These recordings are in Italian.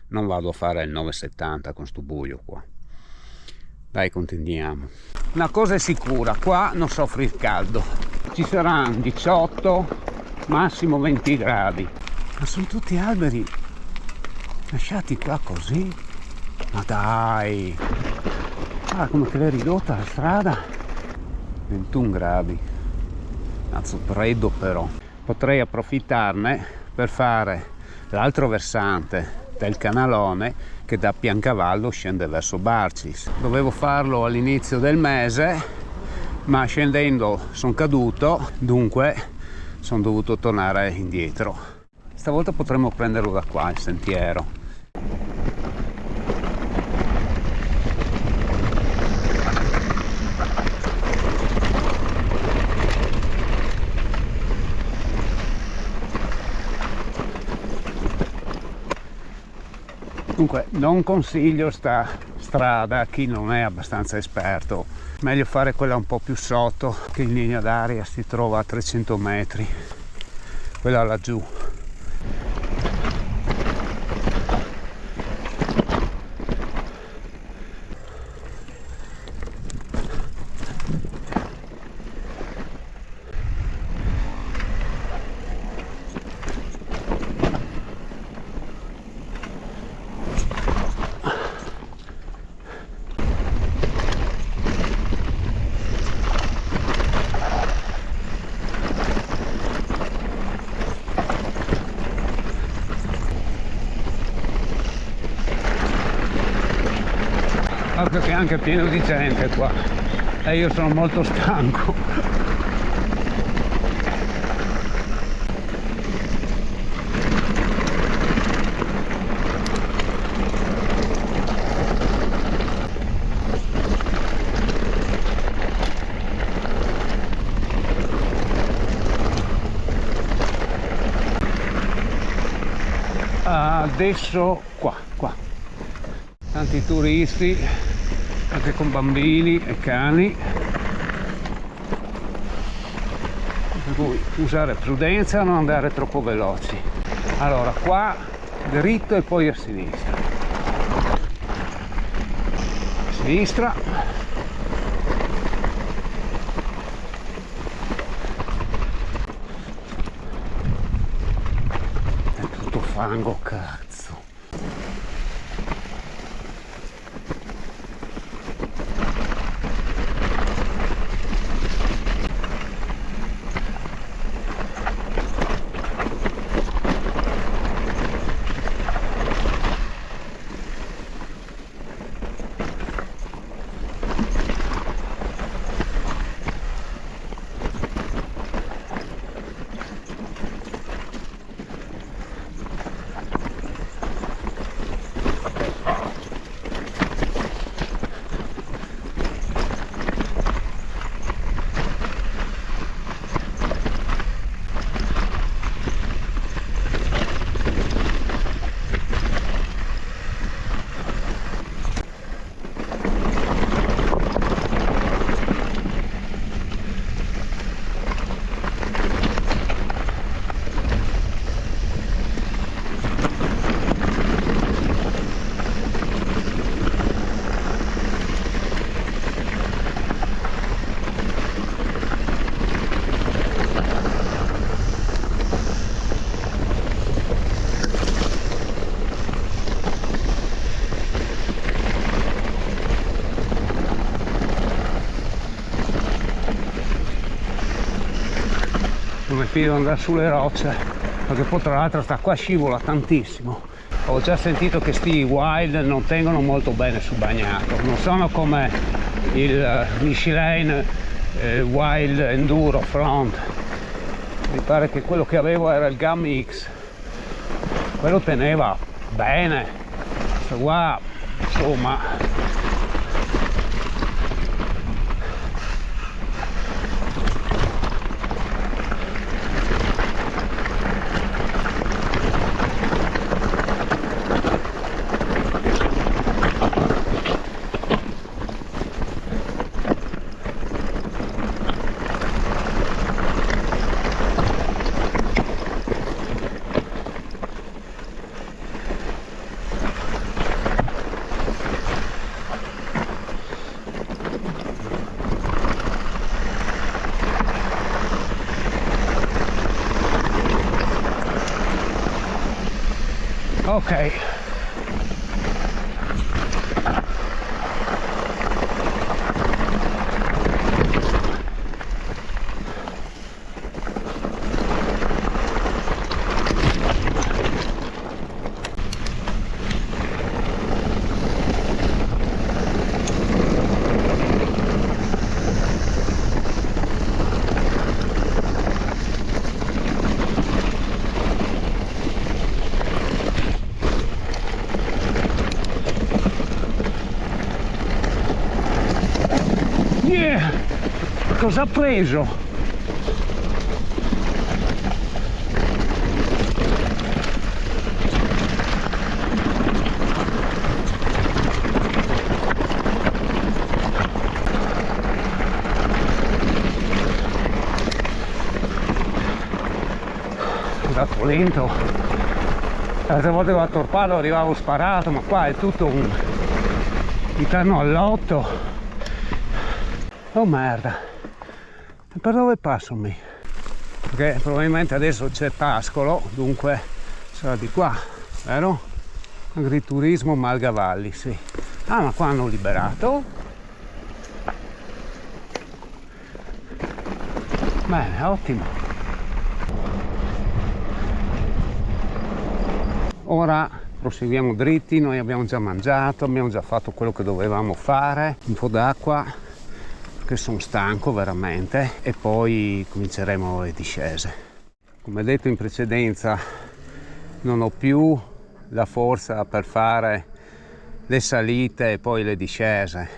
non vado a fare il 9,70 con sto buio qua. Dai, continuiamo. Una cosa è sicura, qua non soffri il caldo, ci saranno 18 massimo 20 gradi, ma sono tutti alberi lasciati qua così. Ma dai, guarda come che l'è ridotta la strada. 21 gradi, cazzo freddo però. Potrei approfittarne per fare l'altro versante del canalone che da Piancavallo scende verso Barcis. Dovevo farlo all'inizio del mese, ma scendendo sono caduto, dunque sono dovuto tornare indietro. Stavolta potremmo prenderlo da qua il sentiero. Dunque non consiglio sta strada a chi non è abbastanza esperto, meglio fare quella un po' più sotto, che in linea d'aria si trova a 300 metri, quella laggiù. Perché è anche pieno di gente qua e io sono molto stanco. Adesso qua tanti turisti anche con bambini e cani, per cui usare prudenza, non andare troppo veloci. Allora qua dritto e poi a sinistra, è tutto fango, cazzo. Non mi fido di andare sulle rocce, perché poi tra l'altro sta qua scivola tantissimo. Ho già sentito che sti wild non tengono molto bene sul bagnato, non sono come il Michelin Wild Enduro Front. Mi pare che quello che avevo era il Gum X, quello teneva bene, qua insomma. Ok, cosa ha preso? È andato lento. L'altra volta che ho attorpato arrivavo sparato, ma qua è tutto un interno all'otto. Oh merda. E per dove passo mi? Perché probabilmente adesso c'è Pascolo, dunque sarà di qua, vero? Agriturismo Malgavalli, sì. Ah, ma qua hanno liberato. Bene, ottimo. Ora proseguiamo dritti, noi abbiamo già mangiato, abbiamo già fatto quello che dovevamo fare, un po' d'acqua, che sono stanco veramente, e poi cominceremo le discese. Come detto in precedenza, non ho più la forza per fare le salite e poi le discese.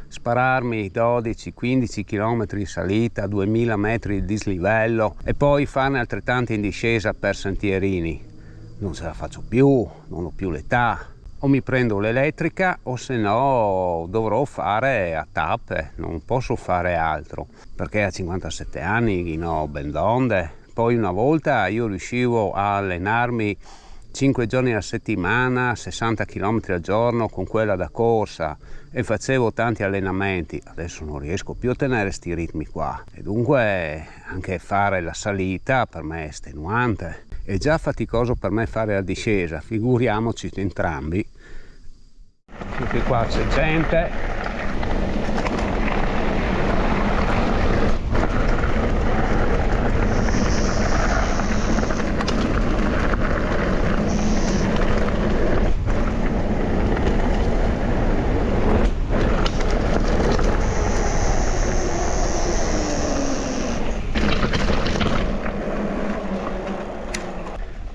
Spararmi 12-15 km in salita, 2000 metri di dislivello e poi farne altrettanti in discesa per sentierini. Non ce la faccio più, non ho più l'età. O mi prendo l'elettrica o se no dovrò fare a tappe, non posso fare altro, perché a 57 anni ne ho ben donde. Poi una volta io riuscivo a allenarmi 5 giorni a settimana, 60 km al giorno con quella da corsa e facevo tanti allenamenti. Adesso non riesco più a tenere sti ritmi qua e dunque anche fare la salita per me è estenuante. È già faticoso per me fare la discesa, figuriamoci entrambi. Anche qua c'è gente.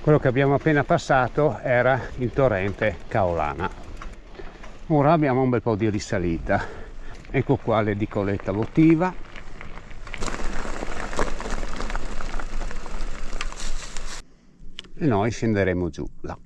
Quello che abbiamo appena passato era il torrente Caolana. Ora abbiamo un bel po' di risalita. Ecco qua l'edicoletta votiva. E noi scenderemo giù là.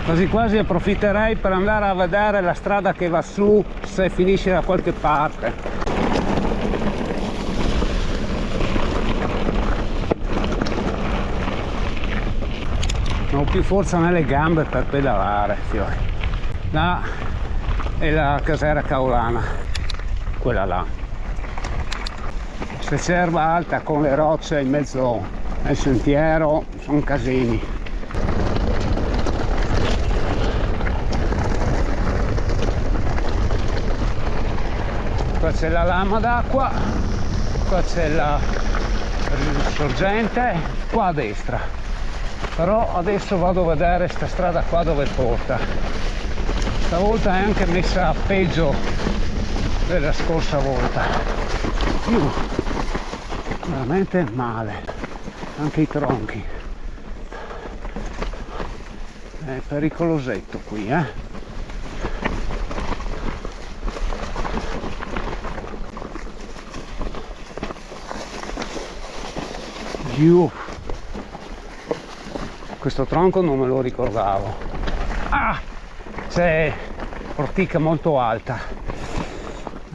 Quasi quasi approfitterei per andare a vedere la strada che va su, se finisce da qualche parte. Non ho più forza nelle gambe per pedalare, fiori. Là è la caserma Caolana, quella là. Se c'è erba alta con le rocce in mezzo al sentiero, sono casini. Qua c'è la lama d'acqua, qua c'è la sorgente, qua a destra. Però adesso vado a vedere sta strada qua dove porta. Stavolta è anche messa peggio della scorsa volta. Veramente male, anche i tronchi. È pericolosetto qui, Questo tronco non me lo ricordavo. C'è ortica molto alta,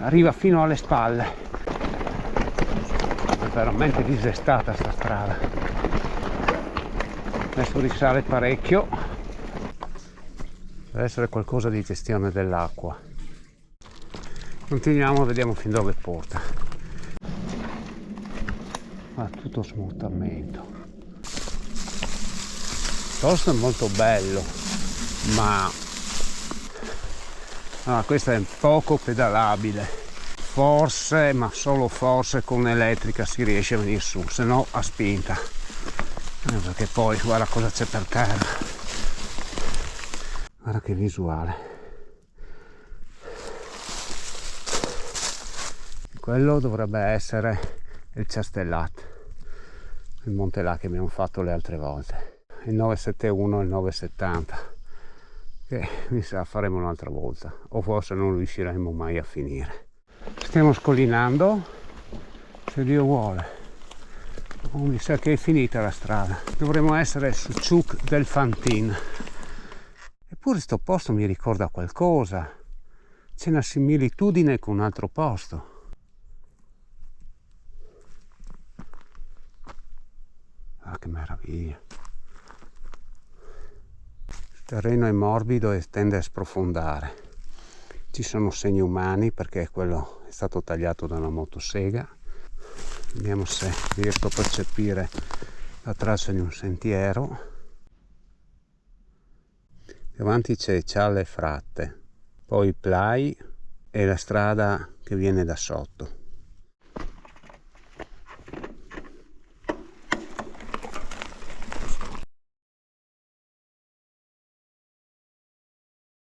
arriva fino alle spalle. È veramente disestata sta strada. Adesso risale parecchio. deve essere qualcosa di gestione dell'acqua. Continuiamo, vediamo fin dove porta. Tutto smottamento. Il posto è molto bello, ma questo è poco pedalabile. Forse, ma solo forse, con l'elettrica si riesce a venire su, se no a spinta. Perché poi guarda cosa c'è per terra. Guarda che visuale. Quello dovrebbe essere il Ciastellat, il monte là che abbiamo fatto le altre volte, il 971 e il 970, che mi sa faremo un'altra volta, o forse non riusciremo mai a finire. Stiamo scollinando, se Dio vuole. Mi sa che è finita la strada, dovremmo essere su Ciuc del Fantin. Eppure sto posto mi ricorda qualcosa, c'è una similitudine con un altro posto. Che meraviglia. Il terreno è morbido e tende a sprofondare. Ci sono segni umani perché quello è stato tagliato da una motosega. Vediamo se riesco a percepire la traccia di un sentiero. Davanti c'è Cialle Fratte, poi Plai e la strada che viene da sotto.